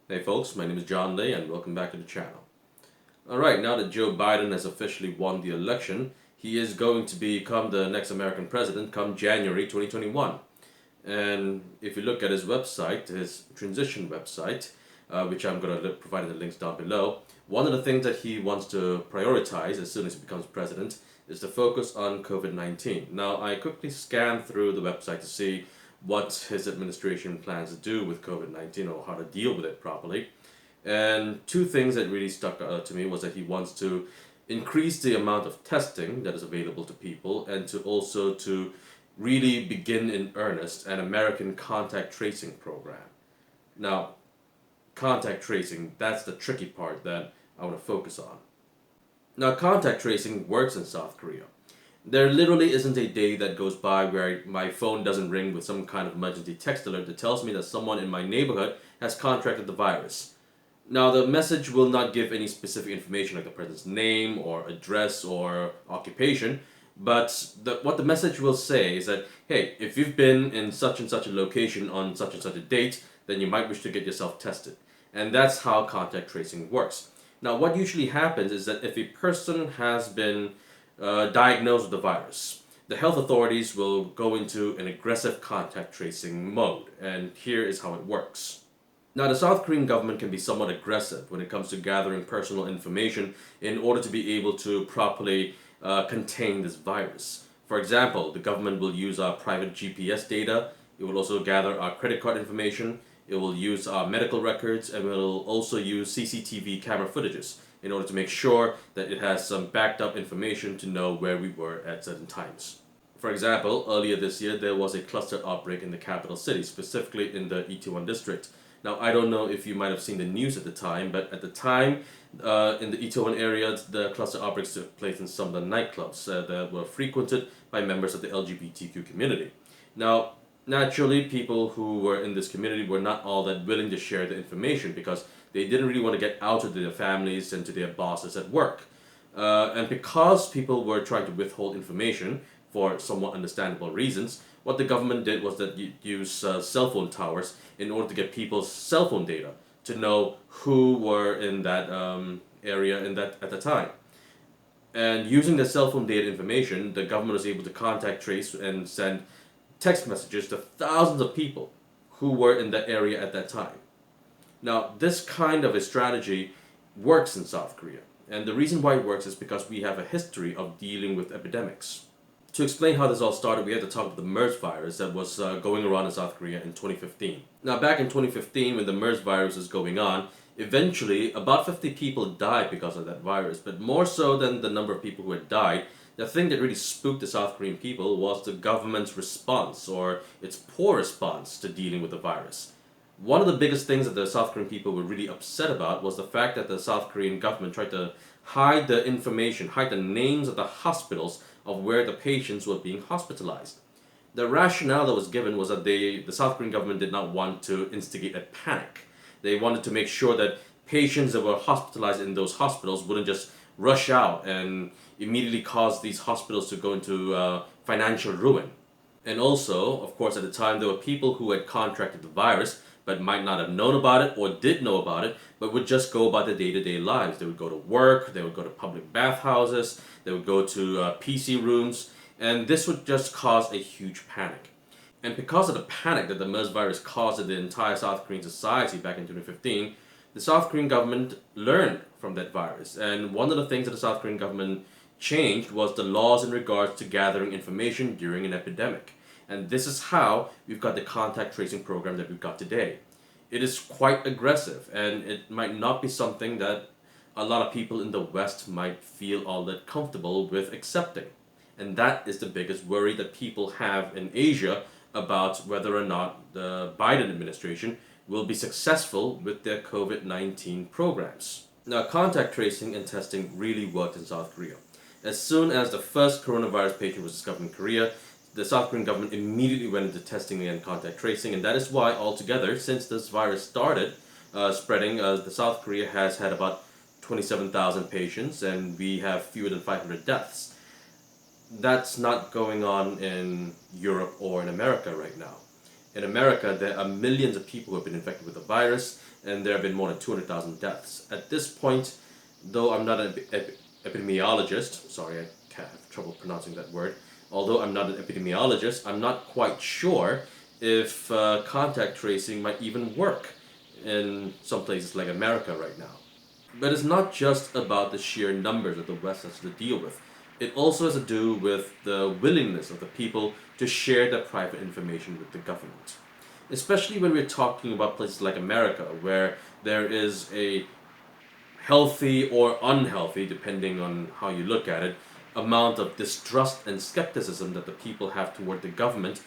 Hey folks, my name is John Lee and welcome back to the channel. Alright, now that Joe Biden has officially won the election, he is going to become the next American president come January 2021. And if you look at his website, his transition website, which I'm going to provide the links down below, one of the things that he wants to prioritize as soon as he becomes president is to focus on COVID-19. Now, I quickly scanned through the website to see what his administration plans to do with COVID-19 or how to deal with it properly. And two things that really stuck out to me was that he wants to increase the amount of testing that is available to people and to also to really begin in earnest an American contact tracing program. Now, contact tracing, that's the tricky part that I want to focus on. Now, contact tracing works in South Korea. There literally isn't a day that goes by where my phone doesn't ring with some kind of emergency text alert that tells me that someone in my neighborhood has contracted the virus. Now, the message will not give any specific information like the person's name or address or occupation, but what the message will say is that, hey, if you've been in such and such a location on such and such a date, then you might wish to get yourself tested. And that's how contact tracing works. Now, what usually happens is that if a person has been diagnosed with the virus, the health authorities will go into an aggressive contact tracing mode, and here is how it works. Now, the South Korean government can be somewhat aggressive when it comes to gathering personal information in order to be able to properly contain this virus. For example, the government will use our private GPS data, it will also gather our credit card information, it will use our medical records, and will also use CCTV camera footages in order to make sure that it has some backed up information to know where we were at certain times. For example, earlier this year there was a cluster outbreak in the capital city, specifically in the Itaewon district. Now, I don't know if you might have seen the news at the time, but at the time, in the Itaewon area, the cluster outbreaks took place in some of the nightclubs that were frequented by members of the LGBTQ community. Now, naturally, people who were in this community were not all that willing to share the information because they didn't really want to get out to their families and to their bosses at work. And because people were trying to withhold information for somewhat understandable reasons, what the government did was that you use cell phone towers in order to get people's cell phone data to know who were in that area in that at the time. And using the cell phone data information, the government was able to contact trace and send text messages to thousands of people who were in that area at that time. Now, this kind of a strategy works in South Korea. And the reason why it works is because we have a history of dealing with epidemics. To explain how this all started, we had to talk about the MERS virus that was going around in South Korea in 2015. Now, back in 2015, when the MERS virus was going on, eventually about 50 people died because of that virus. But more so than the number of people who had died, the thing that really spooked the South Korean people was the government's response, or its poor response to dealing with the virus. One of the biggest things that the South Korean people were really upset about was the fact that the South Korean government tried to hide the information, hide the names of the hospitals of where the patients were being hospitalized. The rationale that was given was that the South Korean government did not want to instigate a panic. They wanted to make sure that patients that were hospitalized in those hospitals wouldn't just rush out and immediately cause these hospitals to go into financial ruin. And also, of course, at the time, there were people who had contracted the virus but might not have known about it or did know about it, but would just go about their day-to-day lives. They would go to work, they would go to public bathhouses, they would go to PC rooms, and this would just cause a huge panic. And because of the panic that the MERS virus caused in the entire South Korean society back in 2015, the South Korean government learned from that virus. And one of the things that the South Korean government changed was the laws in regards to gathering information during an epidemic. And this is how we've got the contact tracing program that we've got today. It is quite aggressive, and it might not be something that a lot of people in the West might feel all that comfortable with accepting. And that is the biggest worry that people have in Asia about whether or not the Biden administration will be successful with their COVID-19 programs. Now, contact tracing and testing really worked in South Korea. As soon as the first coronavirus patient was discovered in Korea, the South Korean government immediately went into testing and contact tracing, and that is why altogether, since this virus started spreading, the South Korea has had about 27,000 patients, and we have fewer than 500 deaths. That's not going on in Europe or in America right now. In America, there are millions of people who have been infected with the virus, and there have been more than 200,000 deaths. At this point, though I'm not an epidemiologist, sorry, I have trouble pronouncing that word, although I'm not an epidemiologist, I'm not quite sure if contact tracing might even work in some places like America right now. But it's not just about the sheer numbers that the West has to deal with. It also has to do with the willingness of the people to share their private information with the government. Especially when we're talking about places like America, where there is a healthy or unhealthy, depending on how you look at it, amount of distrust and skepticism that the people have toward the government.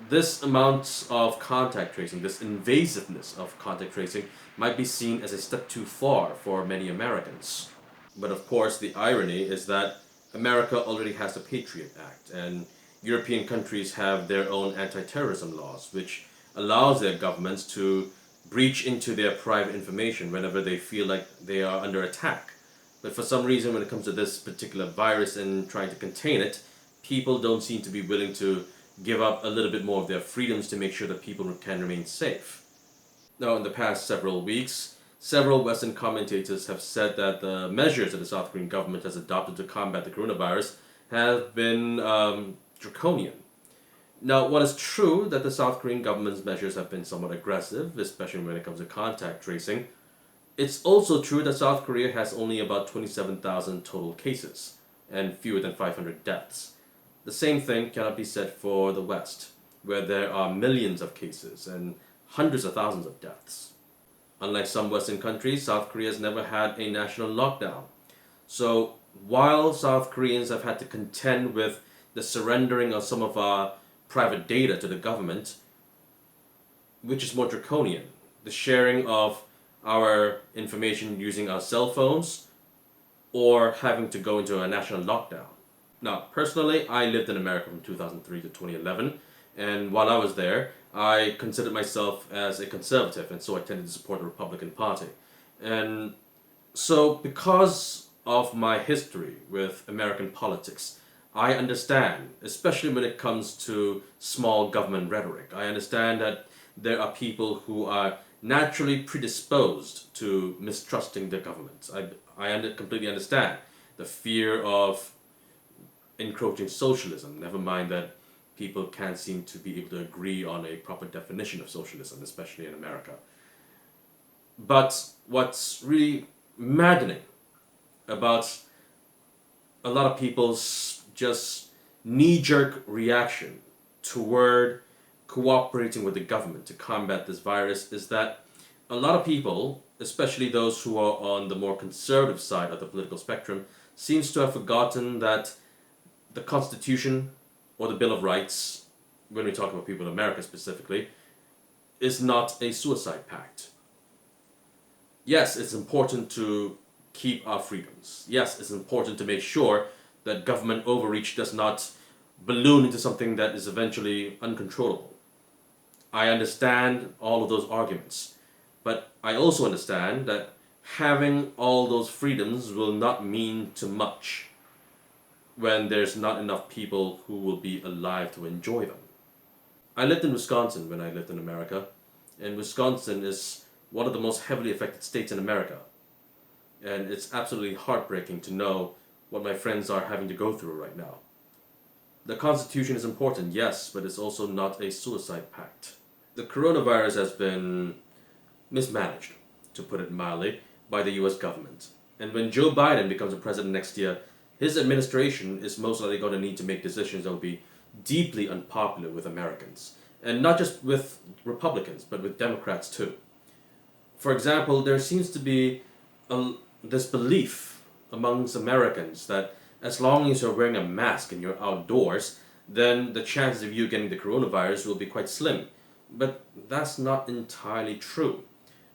This amount of contact tracing, this invasiveness of contact tracing, might be seen as a step too far for many Americans. But of course, the irony is that America already has the Patriot Act, and European countries have their own anti-terrorism laws, which allows their governments to breach into their private information whenever they feel like they are under attack. But for some reason, when it comes to this particular virus and trying to contain it, people don't seem to be willing to give up a little bit more of their freedoms to make sure that people can remain safe. Now, in the past several weeks, several Western commentators have said that the measures that the South Korean government has adopted to combat the coronavirus have been draconian. Now, what is true that the South Korean government's measures have been somewhat aggressive, especially when it comes to contact tracing. It's also true that South Korea has only about 27,000 total cases and fewer than 500 deaths. The same thing cannot be said for the West, where there are millions of cases and hundreds of thousands of deaths. Unlike some Western countries, South Korea has never had a national lockdown. So while South Koreans have had to contend with the surrendering of some of our private data to the government, which is more draconian, the sharing of our information using our cell phones, or having to go into a national lockdown. Now, personally, I lived in America from 2003 to 2011, and while I was there, I considered myself as a conservative, and so I tended to support the Republican Party. And so, because of my history with American politics, I understand, especially when it comes to small government rhetoric, I understand that there are people who are naturally predisposed to mistrusting the government. Completely understand the fear of encroaching socialism, never mind that people can't seem to be able to agree on a proper definition of socialism, especially in America. But what's really maddening about a lot of people's just knee-jerk reaction toward cooperating with the government to combat this virus is that a lot of people, especially those who are on the more conservative side of the political spectrum, seems to have forgotten that the Constitution or the Bill of Rights, when we talk about people in America specifically, is not a suicide pact. Yes, it's important to keep our freedoms. Yes, it's important to make sure that government overreach does not balloon into something that is eventually uncontrollable. I understand all of those arguments, but I also understand that having all those freedoms will not mean too much when there's not enough people who will be alive to enjoy them. I lived in Wisconsin when I lived in America, and Wisconsin is one of the most heavily affected states in America. And it's absolutely heartbreaking to know what my friends are having to go through right now. The Constitution is important, yes, but it's also not a suicide pact. The coronavirus has been mismanaged, to put it mildly, by the US government. And when Joe Biden becomes a president next year, his administration is most likely going to need to make decisions that will be deeply unpopular with Americans. And not just with Republicans, but with Democrats too. For example, there seems to be this belief amongst Americans that as long as you're wearing a mask and you're outdoors, then the chances of you getting the coronavirus will be quite slim. But that's not entirely true.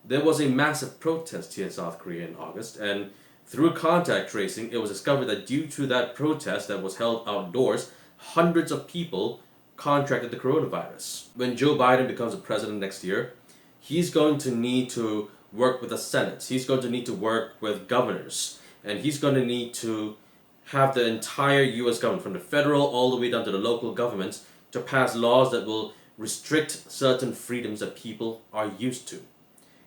There was a massive protest here in South Korea in August, and through contact tracing, it was discovered that due to that protest that was held outdoors, hundreds of people contracted the coronavirus. When Joe Biden becomes a president next year, he's going to need to work with the Senate. He's going to need to work with governors. And he's going to need to have the entire US government, from the federal all the way down to the local governments, to pass laws that will restrict certain freedoms that people are used to.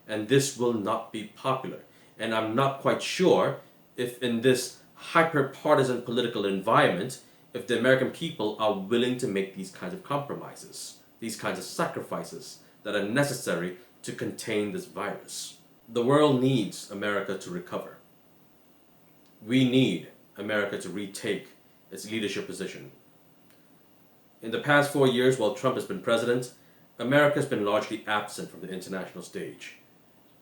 And this will not be popular. And I'm not quite sure if in this hyper-partisan political environment, if the American people are willing to make these kinds of compromises, these kinds of sacrifices that are necessary to contain this virus. The world needs America to recover. We need America to retake its leadership position. In the past 4 years, while Trump has been president, America has been largely absent from the international stage,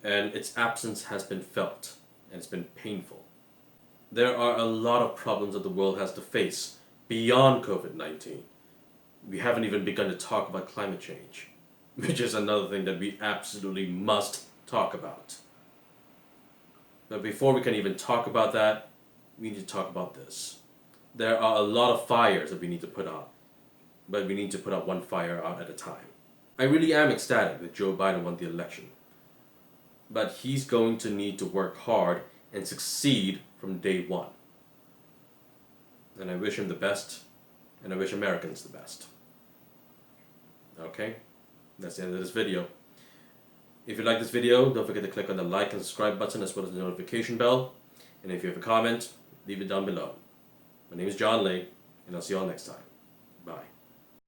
and its absence has been felt, and it's been painful. There are a lot of problems that the world has to face beyond COVID-19. We haven't even begun to talk about climate change, which is another thing that we absolutely must talk about. But before we can even talk about that, we need to talk about this. There are a lot of fires that we need to put out, but we need to put out one fire out at a time. I really am ecstatic that Joe Biden won the election, but he's going to need to work hard and succeed from day one. And I wish him the best, and I wish Americans the best. Okay, that's the end of this video. If you like this video, don't forget to click on the like and subscribe button as well as the notification bell. And if you have a comment, leave it down below. My name is John Lee, and I'll see you all next time. Bye.